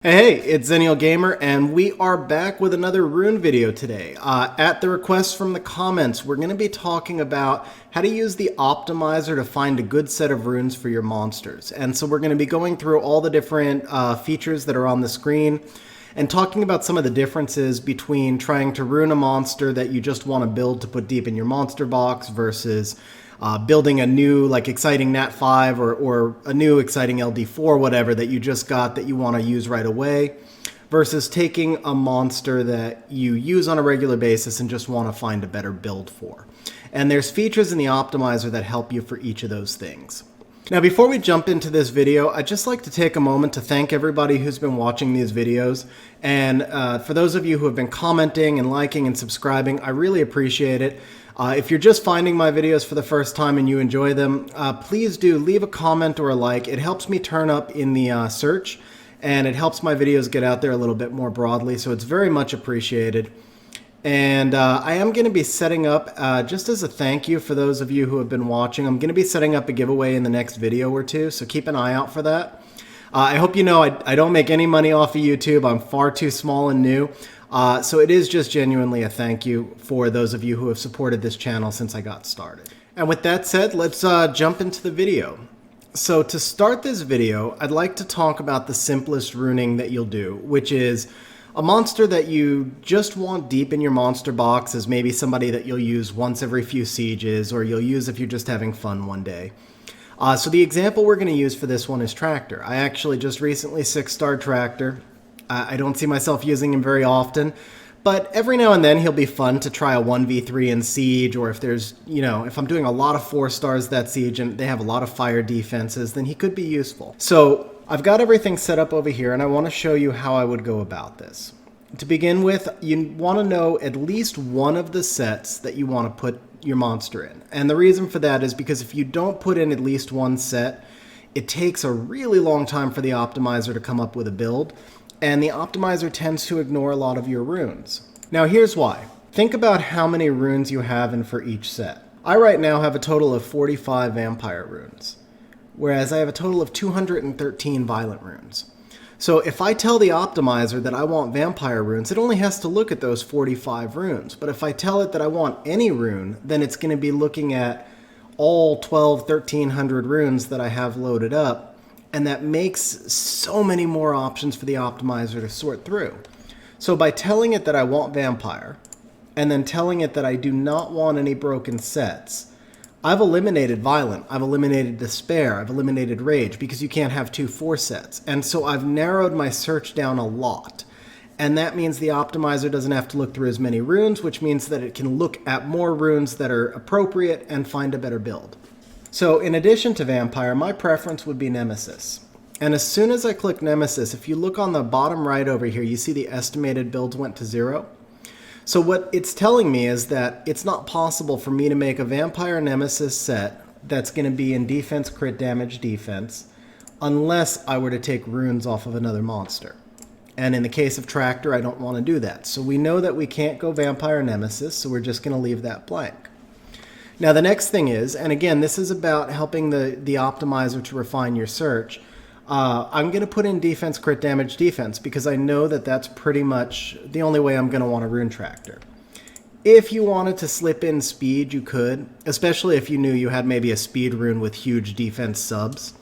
Hey, it's Xennial Gamer, and we are back with another rune video today. At the request from the comments, we're going to be talking about how to use the optimizer to find a good set of runes for your monsters. And so we're going to be going through all the different features that are on the screen and talking about some of the differences between trying to rune a monster that you just want to build to put deep in your monster box versus building a new exciting Nat 5 or a new exciting LD4, whatever, that you just got that you want to use right away, versus taking a monster that you use on a regular basis and just want to find a better build for. And there's features in the optimizer that help you for each of those things. Now, before we jump into this video, I'd just like to take a moment to thank everybody who's been watching these videos. And for those of you who have been commenting and liking and subscribing, I really appreciate it. If you're just finding my videos for the first time and you enjoy them, please do leave a comment or a like. It helps me turn up in the search, and it helps my videos get out there a little bit more broadly, so it's very much appreciated. And I am going to be setting up, just as a thank you for those of you who have been watching, I'm going to be setting up a giveaway in the next video or two, so keep an eye out for that. I hope you know I don't make any money off of YouTube. I'm far too small and new. So it is just genuinely a thank you for those of you who have supported this channel since I got started. And with that said, let's jump into the video. So to start this video, I'd like to talk about the simplest runing that you'll do, which is a monster that you just want deep in your monster box as maybe somebody that you'll use once every few sieges, or you'll use if you're just having fun one day. So the example we're going to use for this one is Tractor. I actually just recently 6-starred Tractor. I don't see myself using him very often, but every now and then he'll be fun to try a 1v3 in Siege, or if there's, if I'm doing a lot of 4 stars that Siege and they have a lot of fire defenses, then he could be useful. So I've got everything set up over here, and I want to show you how I would go about this. To begin with, you want to know at least one of the sets that you want to put your monster in. And the reason for that is because if you don't put in at least one set, it takes a really long time for the optimizer to come up with a build, and the optimizer tends to ignore a lot of your runes. Now here's why. Think about how many runes you have in for each set. I right now have a total of 45 vampire runes, whereas I have a total of 213 violent runes. So if I tell the optimizer that I want vampire runes, it only has to look at those 45 runes. But if I tell it that I want any rune, then it's going to be looking at all 1300 runes that I have loaded up. And that makes so many more options for the optimizer to sort through. So by telling it that I want vampire, and then telling it that I do not want any broken sets, I've eliminated violent, I've eliminated despair, I've eliminated rage, because you can't have 2 4 sets. And so I've narrowed my search down a lot. And that means the optimizer doesn't have to look through as many runes, which means that it can look at more runes that are appropriate and find a better build. So in addition to Vampire, my preference would be Nemesis. And as soon as I click Nemesis, if you look on the bottom right over here, you see the estimated builds went to 0. So what it's telling me is that it's not possible for me to make a Vampire Nemesis set that's going to be in defense, crit damage, defense, unless I were to take runes off of another monster. And in the case of Tractor, I don't want to do that. So we know that we can't go Vampire Nemesis, so we're just going to leave that blank. Now the next thing is, and again, this is about helping the optimizer to refine your search, I'm going to put in defense, crit damage, defense, because I know that that's pretty much the only way I'm going to want to rune Tractor. If you wanted to slip in speed, you could, especially if you knew you had maybe a speed rune with huge defense subs.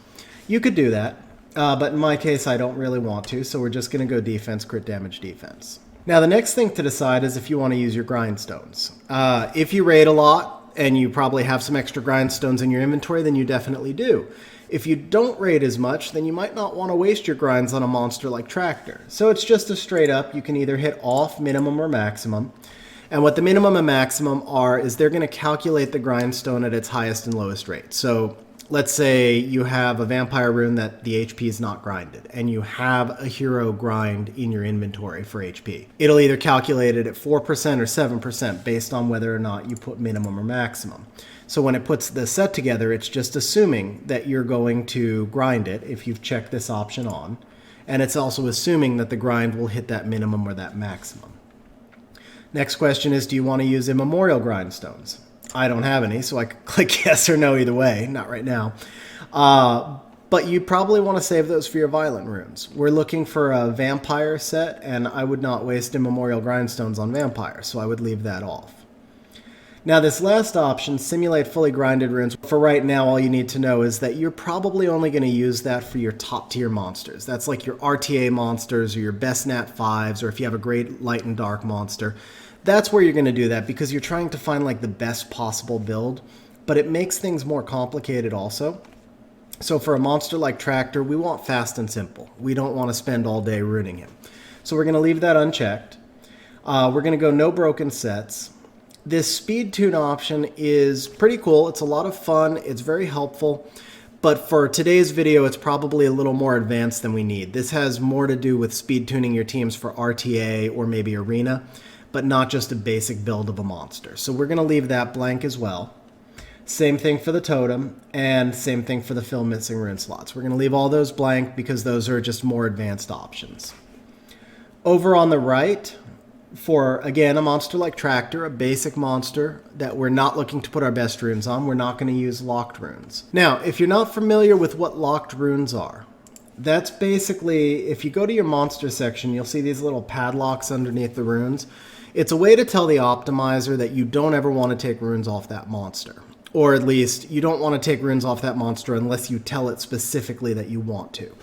You could do that, but in my case, I don't really want to, so we're just going to go defense, crit damage, defense. Now the next thing to decide is if you want to use your grindstones. If you raid a lot, and you probably have some extra grindstones in your inventory, then you definitely do. If you don't raid as much, then you might not want to waste your grinds on a monster like Tractor. So it's just a straight up, you can either hit off, minimum, or maximum. And what the minimum and maximum are is they're going to calculate the grindstone at its highest and lowest rate. So let's say you have a vampire rune that the HP is not grinded, and you have a hero grind in your inventory for HP. It'll either calculate it at 4% or 7% based on whether or not you put minimum or maximum. So when it puts the set together, it's just assuming that you're going to grind it if you've checked this option on, and it's also assuming that the grind will hit that minimum or that maximum. Next question is, do you want to use immemorial grindstones? I don't have any, so I could click yes or no either way, not right now. But you probably want to save those for your violent runes. We're looking for a vampire set, and I would not waste immemorial grindstones on vampire, so I would leave that off. Now this last option, simulate fully grinded runes, for right now all you need to know is that you're probably only going to use that for your top tier monsters. That's like your RTA monsters or your best nat 5s, or if you have a great light and dark monster. That's where you're going to do that because you're trying to find like the best possible build, but it makes things more complicated also. So for a monster like Tractor, we want fast and simple. We don't want to spend all day ruining him. So we're going to leave that unchecked. We're going to go no broken sets. This speed tune option is pretty cool. It's a lot of fun. It's very helpful. But for today's video, it's probably a little more advanced than we need. This has more to do with speed tuning your teams for RTA or maybe Arena, but not just a basic build of a monster. So we're going to leave that blank as well. Same thing for the totem, and same thing for the fill missing rune slots. We're going to leave all those blank because those are just more advanced options. Over on the right, for, again, a monster like Tractor, a basic monster that we're not looking to put our best runes on, we're not going to use locked runes. Now, if you're not familiar with what locked runes are, that's basically, if you go to your monster section, you'll see these little padlocks underneath the runes. It's a way to tell the optimizer that you don't ever want to take runes off that monster. Or at least, you don't want to take runes off that monster unless you tell it specifically that you want to.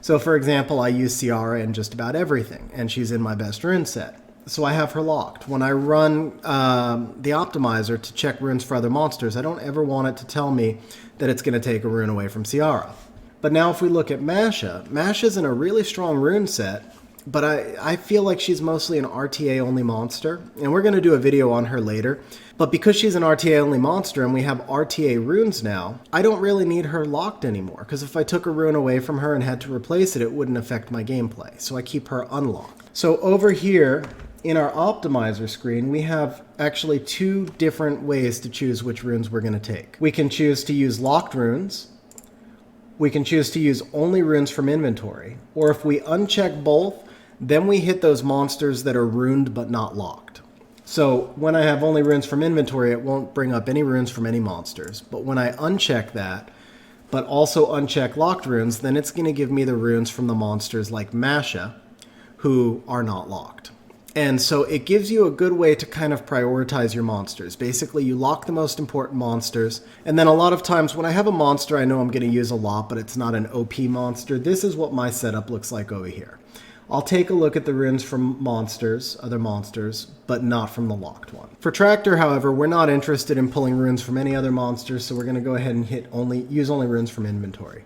So for example, I use Ciara in just about everything, and she's in my best rune set. So I have her locked. When I run the optimizer to check runes for other monsters, I don't ever want it to tell me that it's going to take a rune away from Ciara. But now if we look at Masha, Masha's in a really strong rune set, but I feel like she's mostly an RTA-only monster, and we're going to do a video on her later. But because she's an RTA-only monster and we have RTA runes now, I don't really need her locked anymore, because if I took a rune away from her and had to replace it, it wouldn't affect my gameplay. So I keep her unlocked. So over here, in our optimizer screen, we have actually two different ways to choose which runes we're going to take. We can choose to use locked runes. We can choose to use only runes from inventory. Or if we uncheck both, then we hit those monsters that are runed but not locked. So when I have only runes from inventory, it won't bring up any runes from any monsters. But when I uncheck that, but also uncheck locked runes, then it's going to give me the runes from the monsters like Masha, who are not locked. And so it gives you a good way to kind of prioritize your monsters. Basically, you lock the most important monsters, and then a lot of times when I have a monster I know I'm going to use a lot, but it's not an OP monster, this is what my setup looks like over here. I'll take a look at the runes from monsters, other monsters, but not from the locked one. For Tractor, however, we're not interested in pulling runes from any other monsters, so we're going to go ahead and use only runes from inventory.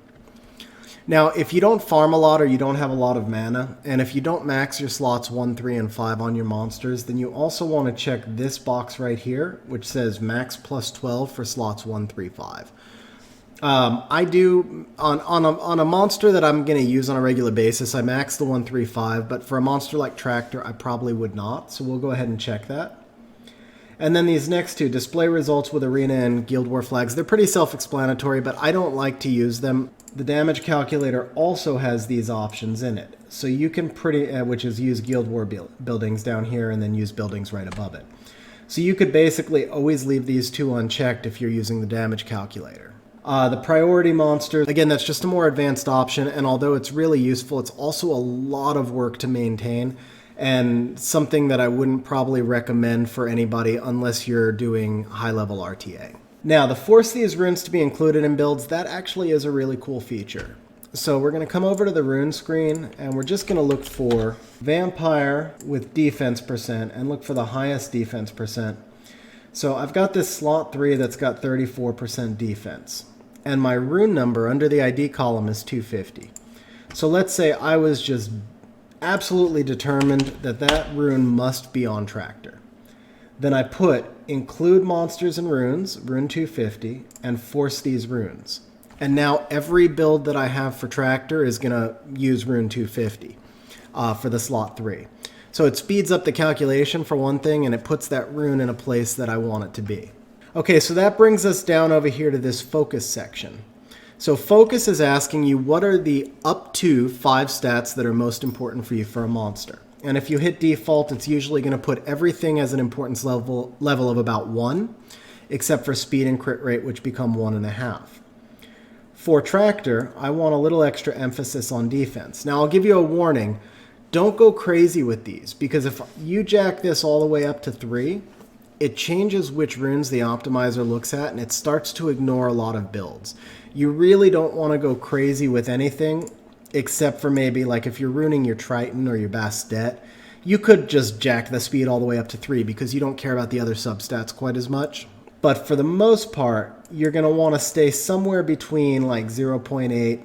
Now, if you don't farm a lot or you don't have a lot of mana, and if you don't max your slots 1, 3, and 5 on your monsters, then you also want to check this box right here, which says max plus 12 for slots 1, 3, 5. I do, on a monster that I'm going to use on a regular basis, I max the 1, 3, 5, but for a monster like Tractor, I probably would not, so we'll go ahead and check that. And then these next two, display results with Arena and Guild War flags, they're pretty self-explanatory, but I don't like to use them. The damage calculator also has these options in it. So you can which is use Guild War buildings down here and then use buildings right above it. So you could basically always leave these two unchecked if you're using the damage calculator. The priority monsters, again, that's just a more advanced option, and although it's really useful, it's also a lot of work to maintain, and something that I wouldn't probably recommend for anybody unless you're doing high-level RTA. Now, the force these runes to be included in builds, that actually is a really cool feature. So we're going to come over to the rune screen, and we're just going to look for Vampire with defense percent, and look for the highest defense percent. So I've got this slot 3 that's got 34% defense, and my rune number under the ID column is 250. So let's say I was just absolutely determined that that rune must be on Tractor. Then I put Include Monsters and Runes, rune 250, and force these runes. And now every build that I have for Tractor is going to use rune 250 for the slot 3. So it speeds up the calculation for one thing, and it puts that rune in a place that I want it to be. Okay, so that brings us down over here to this focus section. So focus is asking you what are the up to 5 stats that are most important for you for a monster. And if you hit default, it's usually going to put everything as an importance level of about 1, except for speed and crit rate, which become 1.5. For Tractor, I want a little extra emphasis on defense. Now, I'll give you a warning. Don't go crazy with these, because if you jack this all the way up to 3, it changes which runes the optimizer looks at, and it starts to ignore a lot of builds. You really don't want to go crazy with anything, except for maybe like if you're runing your Triton or your Bastet, you could just jack the speed all the way up to 3 because you don't care about the other substats quite as much. But for the most part, you're going to want to stay somewhere between like 0.8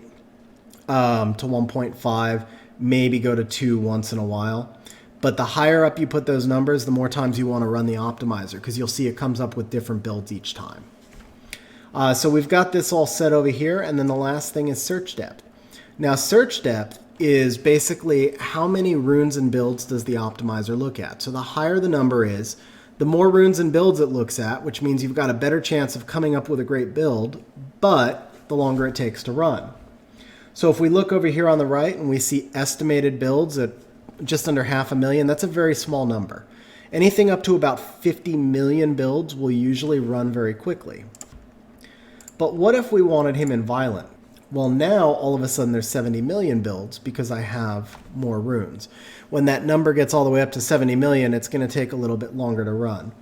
to 1.5, maybe go to 2 once in a while. But the higher up you put those numbers, the more times you want to run the optimizer, because you'll see it comes up with different builds each time. So we've got this all set over here, and then the last thing is search depth. Now, search depth is basically how many runes and builds does the optimizer look at. So the higher the number is, the more runes and builds it looks at, which means you've got a better chance of coming up with a great build, but the longer it takes to run. So if we look over here on the right and we see estimated builds at just under 500,000, that's a very small number. Anything up to about 50 million builds will usually run very quickly. But what if we wanted him in Violent? Well, now all of a sudden there's 70 million builds because I have more runes. When that number gets all the way up to 70 million, it's going to take a little bit longer to run.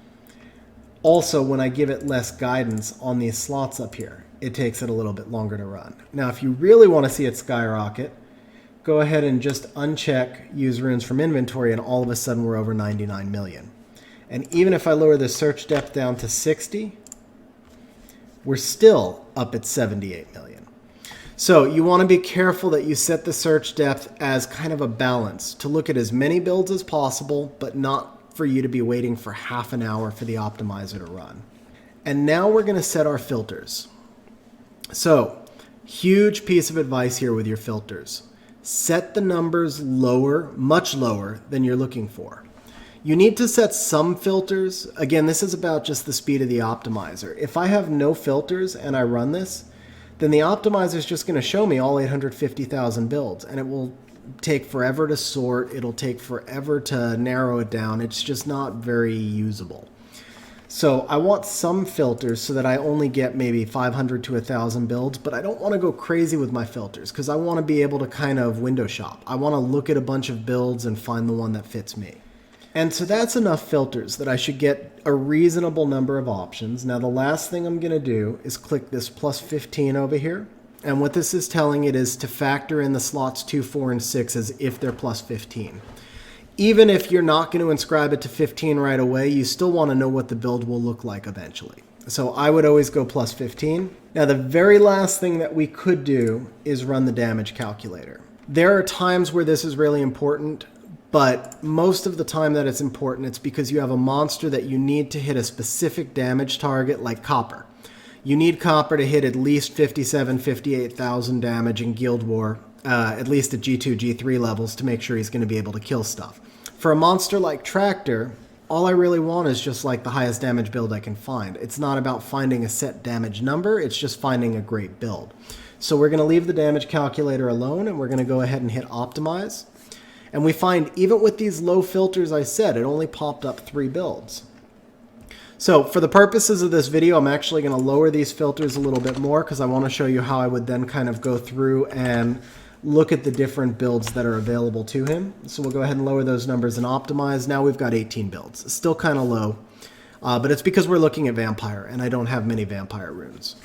Also, when I give it less guidance on these slots up here, it takes it a little bit longer to run. Now, if you really want to see it skyrocket, go ahead and just uncheck use runes from inventory, and all of a sudden we're over 99 million. And even if I lower the search depth down to 60, we're still up at 78 million. So you want to be careful that you set the search depth as kind of a balance to look at as many builds as possible, but not for you to be waiting for half an hour for the optimizer to run. And now we're going to set our filters. So, huge piece of advice here with your filters. Set the numbers lower, much lower than you're looking for. You need to set some filters. Again, this is about just the speed of the optimizer. If I have no filters and I run this, then the optimizer is just going to show me all 850,000 builds, and it will take forever to sort. It'll take forever to narrow it down. It's just not very usable. So I want some filters so that I only get maybe 500 to 1,000 builds, but I don't want to go crazy with my filters because I want to be able to kind of window shop. I want to look at a bunch of builds and find the one that fits me. And so that's enough filters that I should get a reasonable number of options. Now the last thing I'm going to do is click this plus 15 over here. And what this is telling it is to factor in the slots 2, 4, and 6 as if they're plus 15. Even if you're not going to inscribe it to 15 right away, you still want to know what the build will look like eventually. So I would always go plus 15. Now the very last thing that we could do is run the damage calculator. There are times where this is really important, but most of the time that it's important, it's because you have a monster that you need to hit a specific damage target like Copper. You need Copper to hit at least 57, 58,000 damage in Guild War, at least at G2, G3 levels, to make sure he's going to be able to kill stuff. For a monster like Tractor, all I really want is just like the highest damage build I can find. It's not about finding a set damage number, it's just finding a great build. So we're going to leave the damage calculator alone, and we're going to go ahead and hit Optimize. And we find even with these low filters I set, it only popped up 3 builds. So for the purposes of this video, I'm actually going to lower these filters a little bit more because I want to show you how I would then kind of go through and look at the different builds that are available to him. So we'll go ahead and lower those numbers and optimize. Now we've got 18 builds. It's still kind of low, but it's because we're looking at Vampire and I don't have many Vampire runes.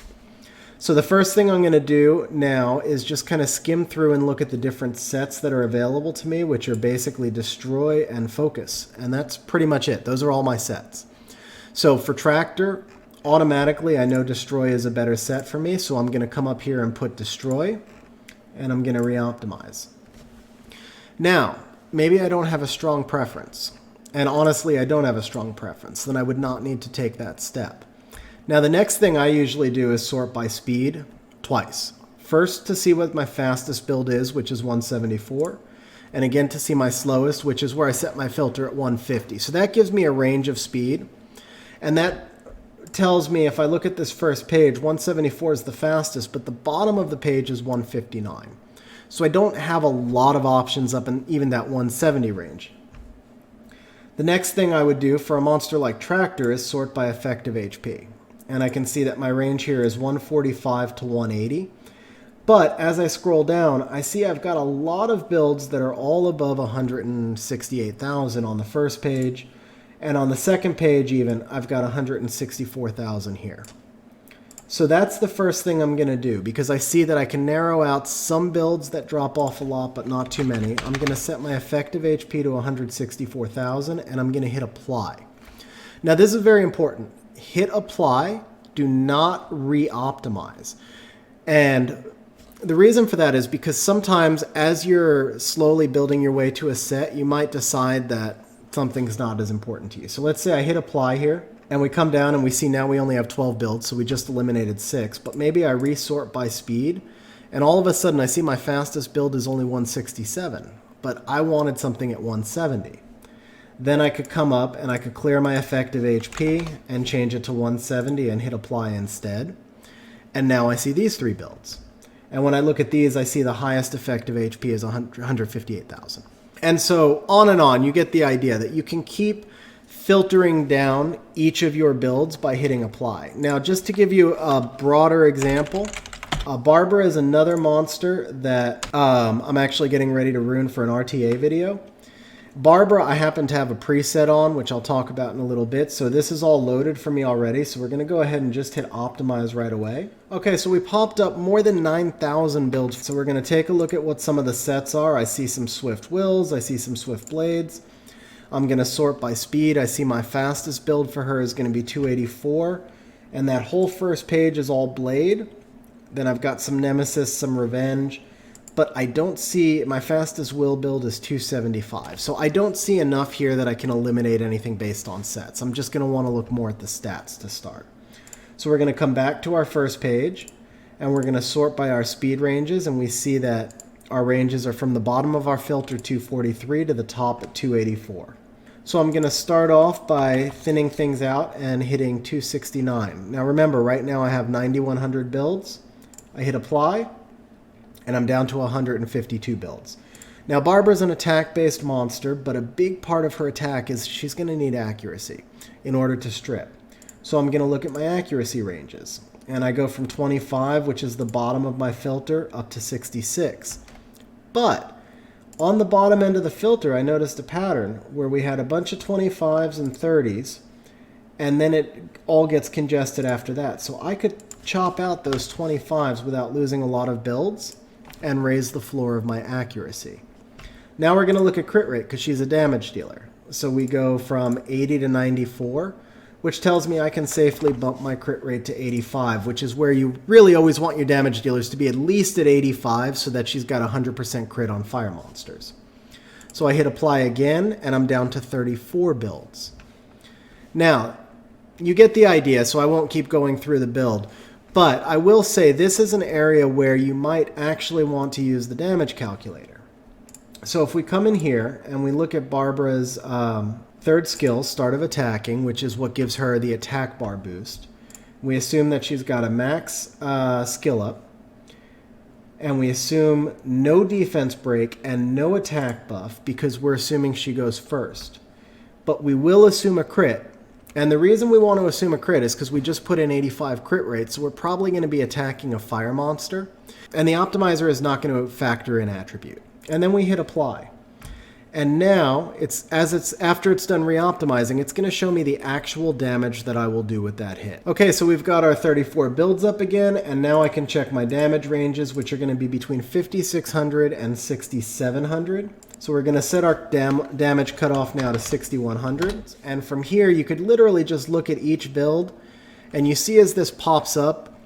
So the first thing I'm going to do now is just kind of skim through and look at the different sets that are available to me, which are basically Destroy and Focus. And that's pretty much it. Those are all my sets. So for Tractor, automatically I know Destroy is a better set for me, so I'm going to come up here and put Destroy, and I'm going to re-optimize. Now, maybe I don't have a strong preference, and honestly I don't have a strong preference, then I would not need to take that step. Now the next thing I usually do is sort by speed twice. First to see what my fastest build is, which is 174, and again to see my slowest, which is where I set my filter at 150. So that gives me a range of speed, and that tells me if I look at this first page, 174 is the fastest, but the bottom of the page is 159. So I don't have a lot of options up in even that 170 range. The next thing I would do for a monster like Tractor is sort by effective HP. And I can see that my range here is 145 to 180. But as I scroll down, I see I've got a lot of builds that are all above 168,000 on the first page. And on the second page even, I've got 164,000 here. So that's the first thing I'm going to do, because I see that I can narrow out some builds that drop off a lot, but not too many. I'm going to set my effective HP to 164,000, and I'm going to hit apply. Now this is very important. Hit apply, do not re-optimize. And the reason for that is because sometimes as you're slowly building your way to a set, you might decide that something's not as important to you. So let's say I hit apply here, and we come down and we see now we only have 12 builds, so we just eliminated 6. But maybe I resort by speed, and all of a sudden I see my fastest build is only 167, but I wanted something at 170. Then I could come up and I could clear my effective HP and change it to 170 and hit apply instead. And now I see these 3 builds. And when I look at these, I see the highest effective HP is 158,000. And so on and on, you get the idea that you can keep filtering down each of your builds by hitting apply. Now, just to give you a broader example, Barbara is another monster that I'm actually getting ready to rune for an RTA video. Barbara, I happen to have a preset on, which I'll talk about in a little bit. So this is all loaded for me already. So we're going to go ahead and just hit optimize right away. Okay, so we popped up more than 9,000 builds. So we're going to take a look at what some of the sets are. I see some Swift Wills. I see some Swift Blades. I'm going to sort by speed. I see my fastest build for her is going to be 284. And that whole first page is all Blade. Then I've got some Nemesis, some Revenge. But I don't see, my fastest will build is 275. So I don't see enough here that I can eliminate anything based on sets. I'm just going to want to look more at the stats to start. So we're going to come back to our first page, and we're going to sort by our speed ranges, and we see that our ranges are from the bottom of our filter 243 to the top at 284. So I'm going to start off by thinning things out and hitting 269. Now remember, right now I have 9,100 builds. I hit apply, and I'm down to 152 builds. Now Barbara's an attack-based monster, but a big part of her attack is she's going to need accuracy in order to strip. So I'm going to look at my accuracy ranges, and I go from 25, which is the bottom of my filter, up to 66. But on the bottom end of the filter, I noticed a pattern where we had a bunch of 25s and 30s, and then it all gets congested after that. So I could chop out those 25s without losing a lot of builds and raise the floor of my accuracy. Now we're going to look at crit rate because she's a damage dealer. So we go from 80 to 94, which tells me I can safely bump my crit rate to 85, which is where you really always want your damage dealers to be at least at 85 so that she's got 100% crit on fire monsters. So I hit apply again, and I'm down to 34 builds. Now, you get the idea, so I won't keep going through the build. But I will say this is an area where you might actually want to use the damage calculator. So if we come in here and we look at Barbara's third skill, Start of Attacking, which is what gives her the attack bar boost, we assume that she's got a max skill up, and we assume no defense break and no attack buff because we're assuming she goes first. But we will assume a crit. And the reason we want to assume a crit is because we just put in 85 crit rate, so we're probably going to be attacking a fire monster. And the optimizer is not going to factor in attribute. And then we hit apply. And now, after it's done re-optimizing, it's going to show me the actual damage that I will do with that hit. Okay, so we've got our 34 builds up again, and now I can check my damage ranges, which are going to be between 5,600 and 6,700. So we're going to set our damage cutoff now to 6,100. And from here, you could literally just look at each build, and you see as this pops up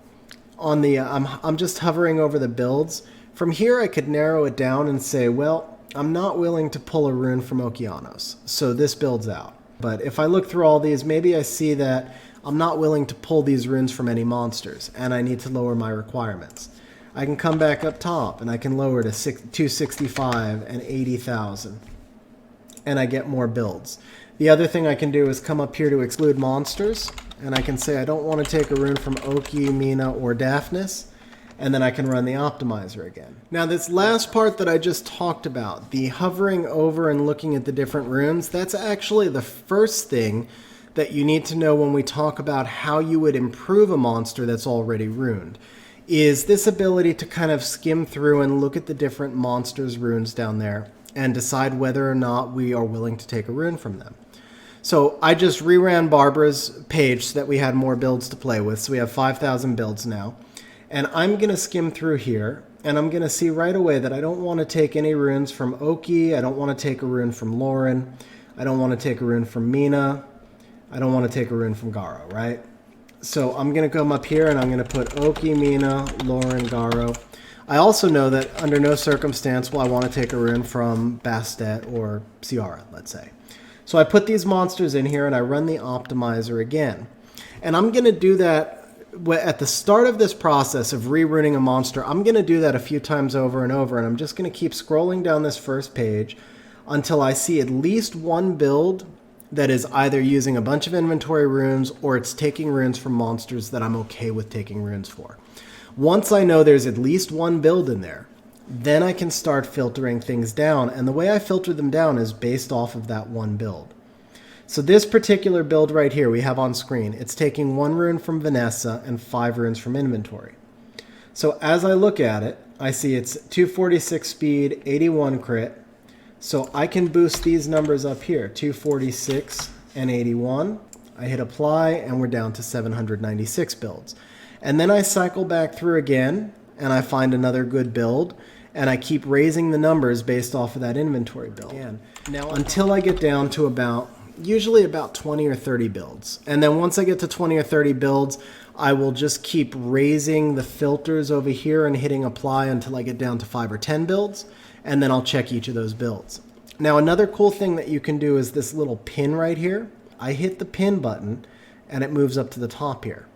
on the, I'm just hovering over the builds. From here, I could narrow it down and say, well, I'm not willing to pull a rune from Okeanos, so this builds out. But if I look through all these, maybe I see that I'm not willing to pull these runes from any monsters, and I need to lower my requirements. I can come back up top, and I can lower to 265 and 80,000, and I get more builds. The other thing I can do is come up here to Exclude Monsters, and I can say I don't want to take a rune from Oki, Mina, or Daphnis, and then I can run the optimizer again. Now this last part that I just talked about, the hovering over and looking at the different runes, that's actually the first thing that you need to know when we talk about how you would improve a monster that's already runed. is this ability to kind of skim through and look at the different monsters' runes down there and decide whether or not we are willing to take a rune from them. So I just reran Barbara's page so that we had more builds to play with. So we have 5,000 builds now. And I'm going to skim through here, and I'm going to see right away that I don't want to take any runes from Oki. I don't want to take a rune from Lauren. I don't want to take a rune from Mina. I don't want to take a rune from Garo, right? So I'm going to come up here and I'm going to put Oki, Mina, Lauren, Garo. I also know that under no circumstance will I want to take a rune from Bastet or Ciara, let's say. So I put these monsters in here and I run the optimizer again. And I'm going to do that at the start of this process of reruning a monster. I'm going to do that a few times over and over, and I'm just going to keep scrolling down this first page until I see at least one build that is either using a bunch of inventory runes or it's taking runes from monsters that I'm okay with taking runes for. Once I know there's at least one build in there, then I can start filtering things down, and the way I filter them down is based off of that one build. So this particular build right here we have on screen, it's taking 1 rune from Vanessa and 5 runes from inventory. So as I look at it, I see it's 246 speed, 81 crit. So I can boost these numbers up here, 246 and 81. I hit apply and we're down to 796 builds. And then I cycle back through again and I find another good build, and I keep raising the numbers based off of that inventory build. Now until I get down to usually about 20 or 30 builds. And then once I get to 20 or 30 builds, I will just keep raising the filters over here and hitting apply until I get down to 5 or 10 builds, and then I'll check each of those builds. Now another cool thing that you can do is this little pin right here. I hit the pin button and it moves up to the top here.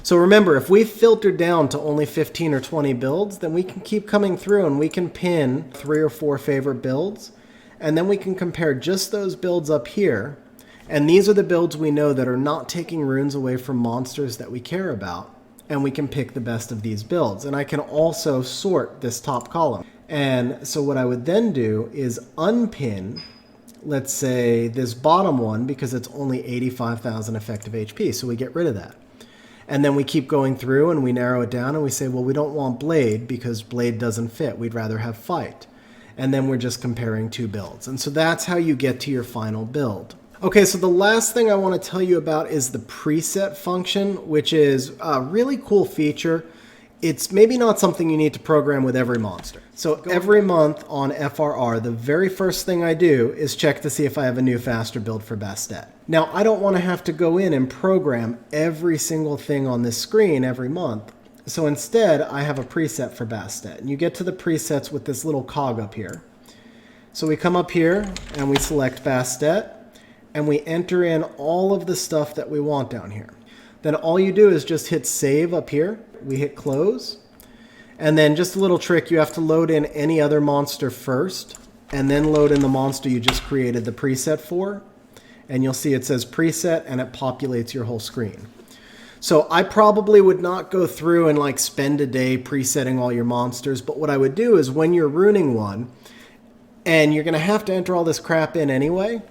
So remember, if we filter down to only 15 or 20 builds, then we can keep coming through and we can pin 3 or 4 favorite builds. And then we can compare just those builds up here. And these are the builds we know that are not taking runes away from monsters that we care about. And we can pick the best of these builds. And I can also sort this top column. And so what I would then do is unpin, let's say, this bottom one, because it's only 85,000 effective HP. So we get rid of that. And then we keep going through and we narrow it down and we say, well, we don't want Blade because Blade doesn't fit. We'd rather have Fight. And then we're just comparing 2 builds. And so that's how you get to your final build. Okay, so the last thing I want to tell you about is the preset function, which is a really cool feature. It's maybe not something you need to program with every monster. So every month on FRR, the very first thing I do is check to see if I have a new faster build for Bastet. Now, I don't want to have to go in and program every single thing on this screen every month. So instead, I have a preset for Bastet. And you get to the presets with this little cog up here. So we come up here and we select Bastet and we enter in all of the stuff that we want down here. Then all you do is just hit save up here. We hit close. And then just a little trick, you have to load in any other monster first and then load in the monster you just created the preset for. And you'll see it says preset and it populates your whole screen. So I probably would not go through and like spend a day presetting all your monsters, but what I would do is when you're runing one, and you're going to have to enter all this crap in anyway,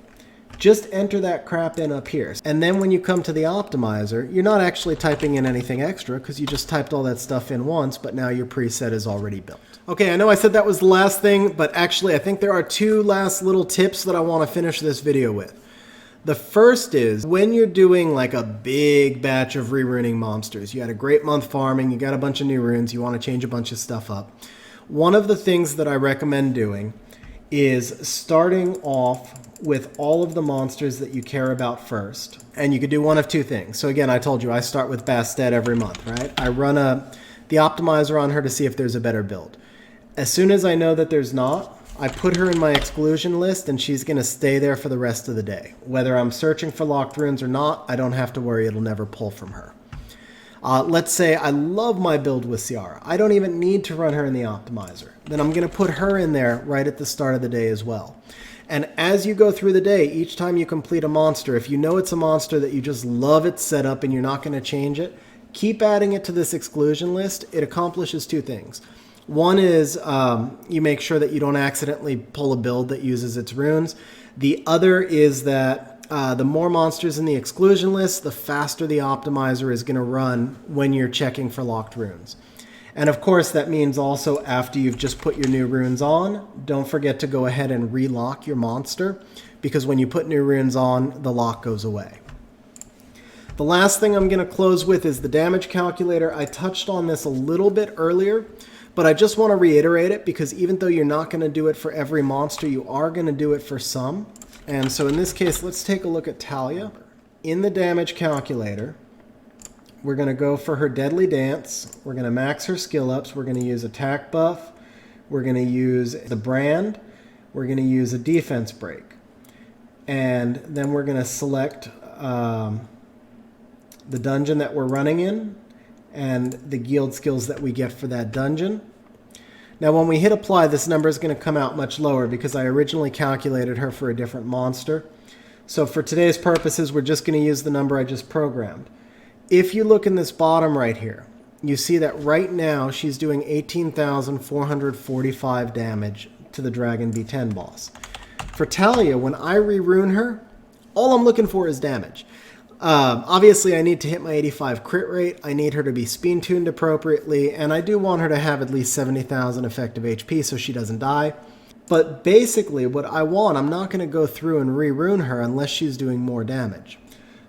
just enter that crap in up here. And then when you come to the optimizer, you're not actually typing in anything extra because you just typed all that stuff in once, but now your preset is already built. Okay, I know I said that was the last thing, but actually I think there are 2 last little tips that I want to finish this video with. The first is when you're doing like a big batch of reruning monsters, you had a great month farming, you got a bunch of new runes, you want to change a bunch of stuff up. One of the things that I recommend doing is starting off with all of the monsters that you care about first. And you could do one of 2 things. So again, I told you I start with Bastet every month, right? I run the optimizer on her to see if there's a better build. As soon as I know that there's not, I put her in my exclusion list and she's going to stay there for the rest of the day. Whether I'm searching for locked runes or not, I don't have to worry, it'll never pull from her. Let's say I love my build with Ciara. I don't even need to run her in the optimizer. Then I'm going to put her in there right at the start of the day as well. And as you go through the day, each time you complete a monster, if you know it's a monster that you just love its setup and you're not going to change it, keep adding it to this exclusion list. It accomplishes 2 things. One is you make sure that you don't accidentally pull a build that uses its runes. The other is that the more monsters in the exclusion list, the faster the optimizer is going to run when you're checking for locked runes. And of course, that means also after you've just put your new runes on, don't forget to go ahead and relock your monster, because when you put new runes on, the lock goes away. The last thing I'm going to close with is the damage calculator. I touched on this a little bit earlier, but I just want to reiterate it because even though you're not going to do it for every monster, you are going to do it for some. And so in this case, let's take a look at Talia. In the damage calculator, we're going to go for her Deadly Dance. We're going to max her skill ups. We're going to use attack buff. We're going to use the brand. We're going to use a defense break. And then we're going to select the dungeon that we're running in and the guild skills that we get for that dungeon. Now when we hit apply, this number is going to come out much lower because I originally calculated her for a different monster. So for today's purposes, we're just going to use the number I just programmed. If you look in this bottom right here, you see that right now she's doing 18,445 damage to the Dragon B10 boss. For Talia, when I re-rune her, all I'm looking for is damage. Obviously, I need to hit my 85 crit rate. I need her to be speed tuned appropriately, and I do want her to have at least 70,000 effective HP so she doesn't die. But basically, what I want, I'm not going to go through and re-rune her unless she's doing more damage.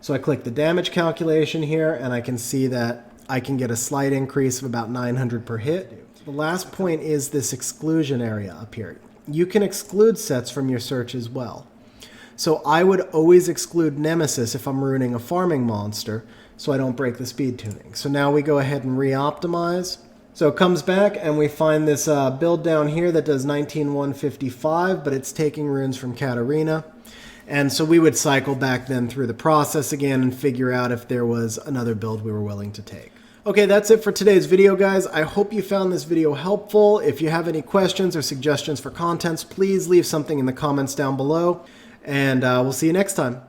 So I click the damage calculation here, and I can see that I can get a slight increase of about 900 per hit. The last point is this exclusion area up here. You can exclude sets from your search as well. So I would always exclude Nemesis if I'm ruining a farming monster so I don't break the speed tuning. So now we go ahead and re-optimize. So it comes back and we find this build down here that does 19,155, but it's taking runes from Katarina. And so we would cycle back then through the process again and figure out if there was another build we were willing to take. Okay, that's it for today's video, guys. I hope you found this video helpful. If you have any questions or suggestions for contents, please leave something in the comments down below. And we'll see you next time.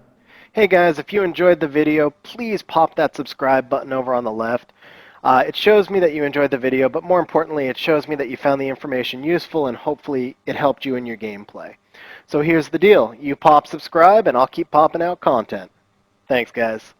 Hey guys, if you enjoyed the video, please pop that subscribe button over on the left. It shows me that you enjoyed the video, but more importantly, it shows me that you found the information useful and hopefully it helped you in your gameplay. So here's the deal. You pop subscribe and I'll keep popping out content. Thanks, guys.